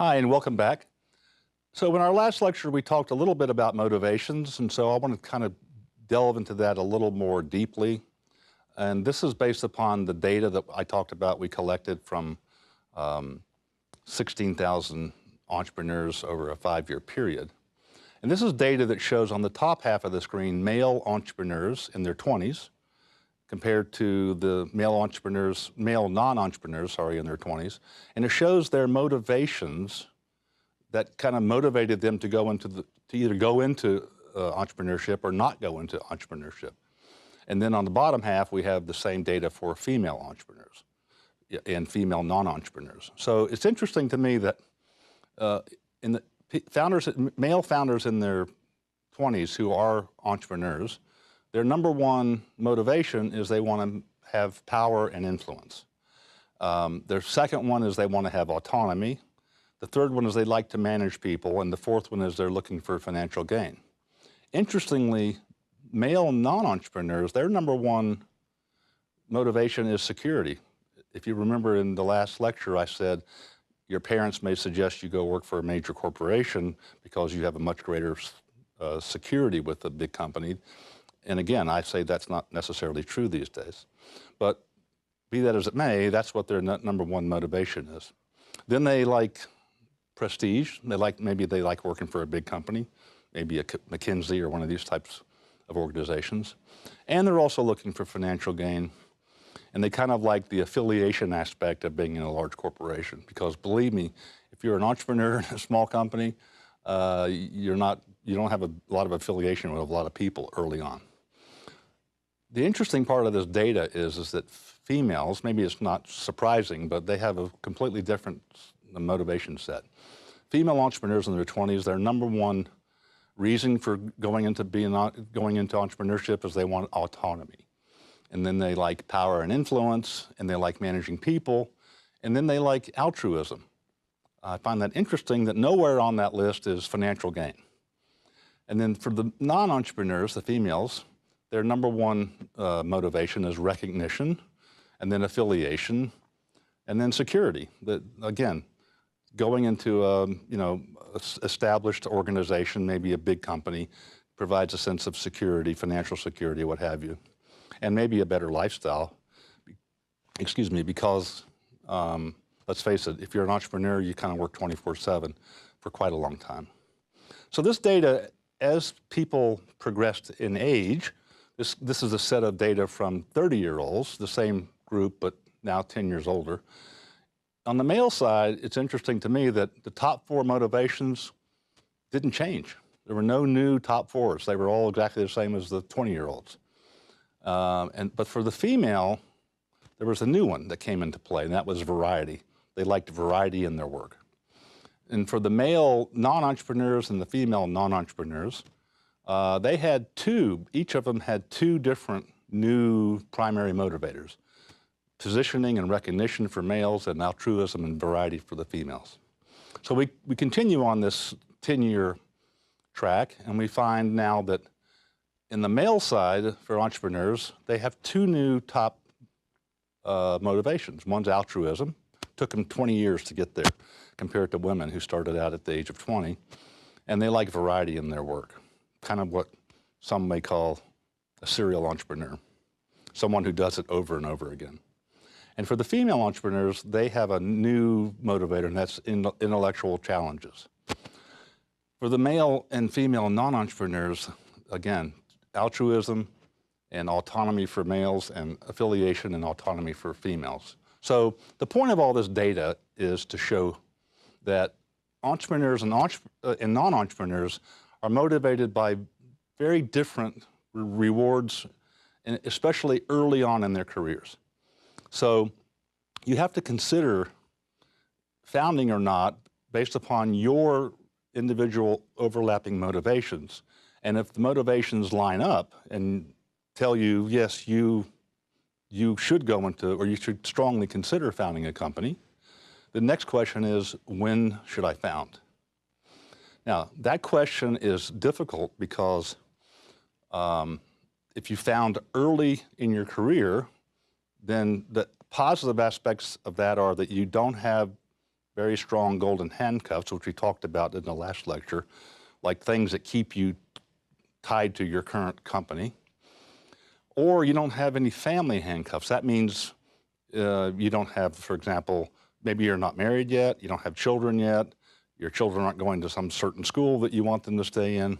Hi, and welcome back. So in our last lecture, we talked a little bit about motivations, and so I want to kind of delve into that a little more deeply. And this is based upon the data that I talked about we collected from 16,000 entrepreneurs over a 5-year period. And this is data that shows on the top half of the screen male entrepreneurs in their 20s compared to the male non-entrepreneurs, in their 20s. And it shows their motivations that kind of motivated them to either go into entrepreneurship or not go into entrepreneurship. And then on the bottom half, we have the same data for female entrepreneurs and female non-entrepreneurs. So it's interesting to me that male founders in their 20s who are entrepreneurs, their number one motivation is they want to have power and influence. Their second one is they want to have autonomy. The third one is they like to manage people, and the fourth one is they're looking for financial gain. Interestingly, male non-entrepreneurs, their number one motivation is security. If you remember in the last lecture, I said your parents may suggest you go work for a major corporation because you have a much greater security with a big company. And again, I say that's not necessarily true these days. But be that as it may, that's what their number one motivation is. Then they like prestige. Maybe they like working for a big company, maybe a McKinsey or one of these types of organizations. And they're also looking for financial gain. And they kind of like the affiliation aspect of being in a large corporation, because believe me, if you're an entrepreneur in a small company, you don't have a lot of affiliation with a lot of people early on. The interesting part of this data is that females, maybe it's not surprising, but they have a completely different motivation set. Female entrepreneurs in their 20s, their number one reason for going into entrepreneurship is they want autonomy. And then they like power and influence, and they like managing people, and then they like altruism. I find that interesting that nowhere on that list is financial gain. And then for the non-entrepreneurs, the females, their number one motivation is recognition, and then affiliation, and then security. That, again, going into a established organization, maybe a big company, provides a sense of security, financial security, what have you, and maybe a better lifestyle. Because let's face it, if you're an entrepreneur, you kind of work 24/7 for quite a long time. So this data, as people progressed in age, this is a set of data from 30-year-olds, the same group, but now 10 years older. On the male side, it's interesting to me that the top 4 motivations didn't change. There were no new top 4s. They were all exactly the same as the 20-year-olds. But for the female, there was a new one that came into play, and that was variety. They liked variety in their work. And for the male non-entrepreneurs and the female non-entrepreneurs, they had each of them had 2 different new primary motivators: positioning and recognition for males, and altruism and variety for the females. So we continue on this 10-year track, and we find now that in the male side, for entrepreneurs, they have 2 new top motivations. One's altruism. Took them 20 years to get there, compared to women who started out at the age of 20. And they like variety in their work, kind of what some may call a serial entrepreneur, someone who does it over and over again. And for the female entrepreneurs, they have a new motivator, and that's intellectual challenges. For the male and female non-entrepreneurs, again, altruism and autonomy for males, and affiliation and autonomy for females. So the point of all this data is to show that entrepreneurs and non-entrepreneurs are motivated by very different rewards, and especially early on in their careers. So you have to consider founding or not based upon your individual overlapping motivations. And if the motivations line up and tell you, yes, you should go into, or you should strongly consider founding a company, the next question is, when should I found? Now, that question is difficult because if you found early in your career, then the positive aspects of that are that you don't have very strong golden handcuffs, which we talked about in the last lecture, like things that keep you tied to your current company. Or you don't have any family handcuffs. That means you don't have, for example, maybe you're not married yet, you don't have children yet, your children aren't going to some certain school that you want them to stay in.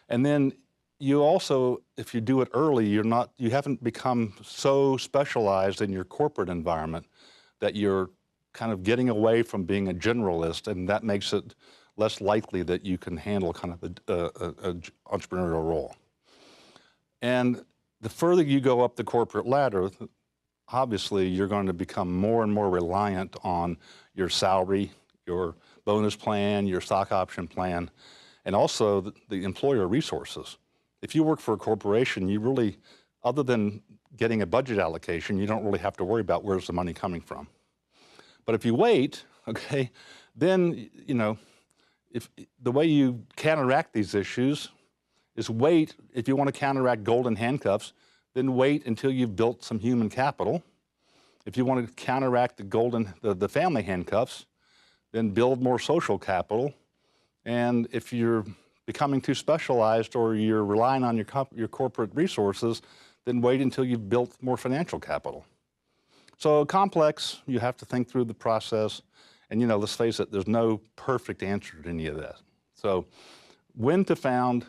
And then you also, if you do it early, you haven't become so specialized in your corporate environment that you're kind of getting away from being a generalist, and that makes it less likely that you can handle kind of a entrepreneurial role. And the further you go up the corporate ladder, obviously you're going to become more and more reliant on your salary, your bonus plan, your stock option plan, and also the employer resources. If you work for a corporation, you really, other than getting a budget allocation, you don't really have to worry about where's the money coming from. But if you wait, okay, then, you know, if the way you counteract these issues is wait. If you want to counteract golden handcuffs, then wait until you've built some human capital. If you want to counteract the family handcuffs, then build more social capital. And if you're becoming too specialized or you're relying on your corporate resources, then wait until you've built more financial capital. So complex, you have to think through the process. And, you know, let's face it, there's no perfect answer to any of that. So when to found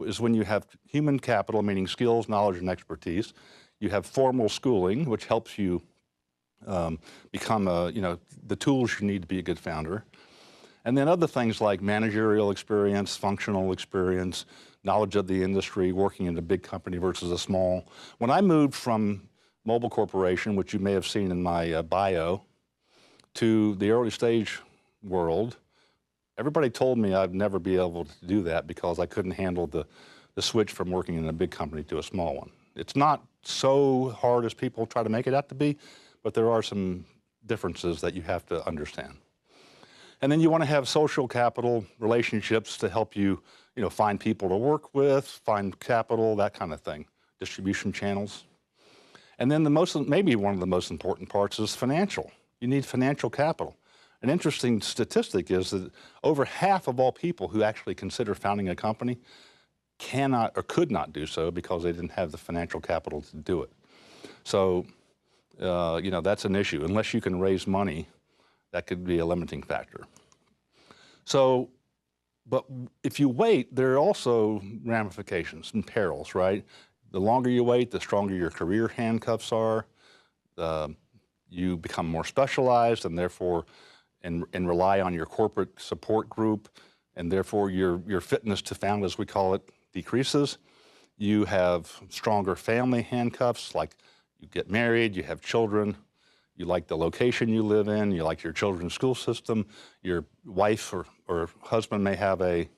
is when you have human capital, meaning skills, knowledge, and expertise. You have formal schooling, which helps you become the tools you need to be a good founder. And then other things like managerial experience, functional experience, knowledge of the industry, working in a big company versus a small. When I moved from Mobil Corporation, which you may have seen in my bio, to the early stage world, everybody told me I'd never be able to do that because I couldn't handle the switch from working in a big company to a small one. It's not so hard as people try to make it out to be, but there are some differences that you have to understand. And then you want to have social capital, relationships to help you, find people to work with, find capital, that kind of thing, distribution channels. And then maybe one of the most important parts is financial. You need financial capital. An interesting statistic is that over half of all people who actually consider founding a company cannot or could not do so because they didn't have the financial capital to do it. So, that's an issue. Unless you can raise money, that could be a limiting factor. So, but if you wait, there are also ramifications and perils, right? The longer you wait, the stronger your career handcuffs are. You become more specialized and therefore, and rely on your corporate support group, and therefore your fitness to found, as we call it, decreases. You have stronger family handcuffs, like you get married, you have children, you like the location you live in, you like your children's school system, your wife or husband may have a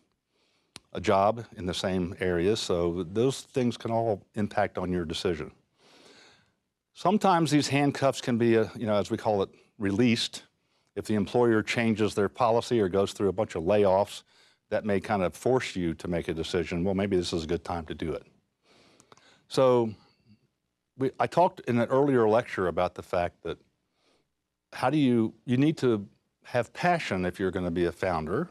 job in the same area, so those things can all impact on your decision. Sometimes these handcuffs can be, as we call it, released. If the employer changes their policy or goes through a bunch of layoffs, that may kind of force you to make a decision, well, maybe this is a good time to do it. So I talked in an earlier lecture about the fact that you need to have passion if you're going to be a founder,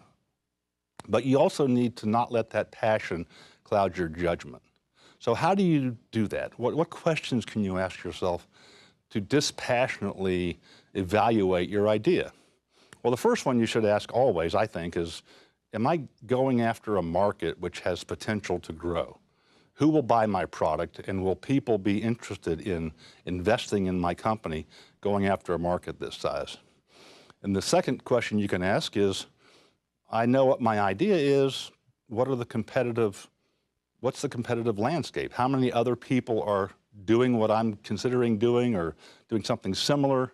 but you also need to not let that passion cloud your judgment. So how do you do that? What questions can you ask yourself to dispassionately evaluate your idea? Well, the first one you should ask always, I think, is, am I going after a market which has potential to grow? Who will buy my product, and will people be interested in investing in my company going after a market this size? And the second question you can ask is, I know what my idea is, what's the competitive landscape? How many other people are doing what I'm considering doing or doing something similar?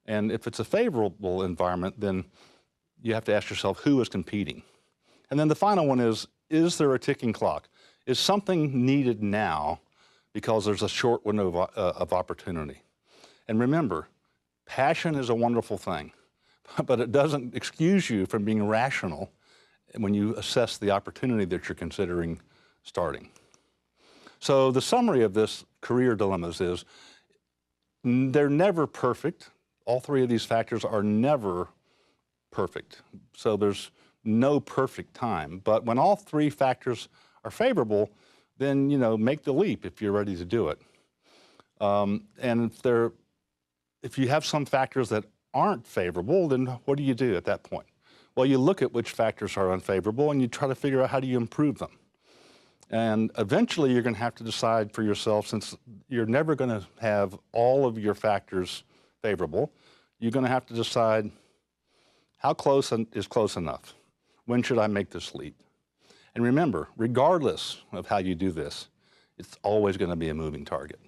And if it's a favorable environment, then you have to ask yourself, who is competing? And then the final one is there a ticking clock? Is something needed now because there's a short window of opportunity? And remember, passion is a wonderful thing, but it doesn't excuse you from being rational when you assess the opportunity that you're considering starting. So the summary of this career dilemmas is, they're never perfect. all three of these factors are never perfect. So there's no perfect time. But when all three factors are favorable, then make the leap if you're ready to do it. And if you have some factors that aren't favorable, then what do you do at that point? Well, you look at which factors are unfavorable and you try to figure out how do you improve them. And eventually you're going to have to decide for yourself, since you're never going to have all of your factors favorable, you're going to have to decide how close is close enough. When should I make this leap? And remember, regardless of how you do this, it's always going to be a moving target.